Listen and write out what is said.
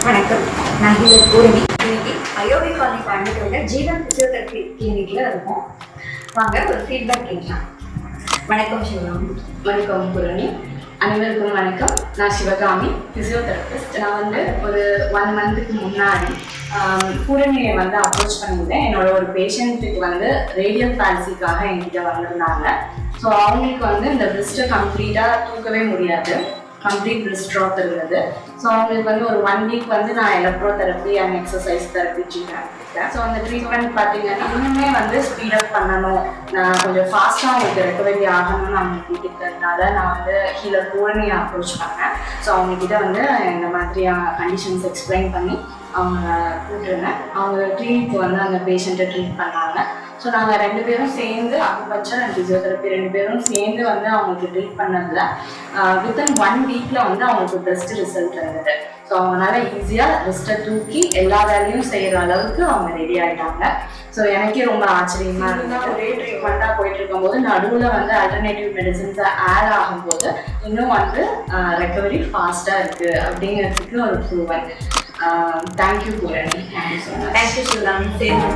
வணக்கம். நான் ஹீலர் பூரணி. இன்னைக்கு அயோபி காலனி கோயம்புத்தூரில் ஜீவன் பிசியோதெரபி கிளினிக்ல இருக்கோம். வாங்க ஒரு ஃபீட்பேக் கேட்கலாம். வணக்கம் சிவகாமி. வணக்கம் பூரணி. அனைவருக்கும் வணக்கம். நான் சிவகாமி, பிசியோதெரபிஸ்ட். நான் ஒரு 1 மந்த்துக்கு முன்னாடி பூரணியை அப்ரோச் பண்ணியிருந்தேன். என்னோட ஒரு பேஷண்ட்டுக்கு ரேடியல் பால்சிக்காக என்கிட்ட வந்திருந்தாங்க. ஸோ அவங்களுக்கு இந்த பிரிஸ்ட்டை கம்ப்ளீட்டாக தூக்கவே முடியாது, கம்ப்ளீட் பிரிஸ்ட் ட்ராப் இருந்தது. ஸோ அவங்களுக்கு ஒரு 1 வீக் நான் எலக்ட்ரோதெரப்பி அண்ட் எக்ஸசைஸ் தெரப்பி ட்ரீட்மெண்ட் இருக்கேன். ஸோ அந்த ட்ரீட்மெண்ட் பார்த்தீங்கன்னா இன்னுமே ஸ்பீடப் பண்ணணும், நான் கொஞ்சம் ஃபாஸ்ட்டாக அவங்களுக்கு ரெக்கவரி ஆகணும்னு அவங்க கேட்டுக்கிறதுனால நான் ஹீலர் பூரணியை அப்ரோச் பண்ணேன். ஸோ அவங்கக்கிட்ட இந்த மாதிரியான கண்டிஷன்ஸ் எக்ஸ்பிளைன் பண்ணி அவங்க கூப்பிட்டுருந்தேன். அவங்க கிளினிக்கு அந்த பேஷண்ட்டை ட்ரீட் பண்ணாங்க. ஸோ நாங்கள் 2 பேரும் சேர்ந்து அக்குபஞ்சர் அண்ட் ஃபிசியோதெரப்பி 2 பேரும் சேர்ந்து அவங்களுக்கு ட்ரீட் பண்ணதில் வித்தின் 1 வீக்கில் அவங்களுக்கு பெஸ்ட் ரிசல்ட் இருந்தது. ஸோ அவங்களால ஈஸியாக ரிஸ்ட்டை தூக்கி எல்லா வேலையும் செய்கிற அளவுக்கு அவங்க ரெடி ஆகிட்டாங்க. ஸோ எனக்கே ரொம்ப ஆச்சரியமாக இருந்தது. ஒரே ட்ரீட்மெண்ட்டாக போயிட்டு இருக்கும்போது நடுவில் ஆல்டர்னேட்டிவ் மெடிசன்ஸை ஆட் ஆகும்போது இன்னும் ரெக்கவரி ஃபாஸ்ட்டாக இருக்குது அப்படிங்கிறதுக்கு ஒரு proven. Thank you Poorani. Thank you so much. Thank you Sivakami. சேர்ந்து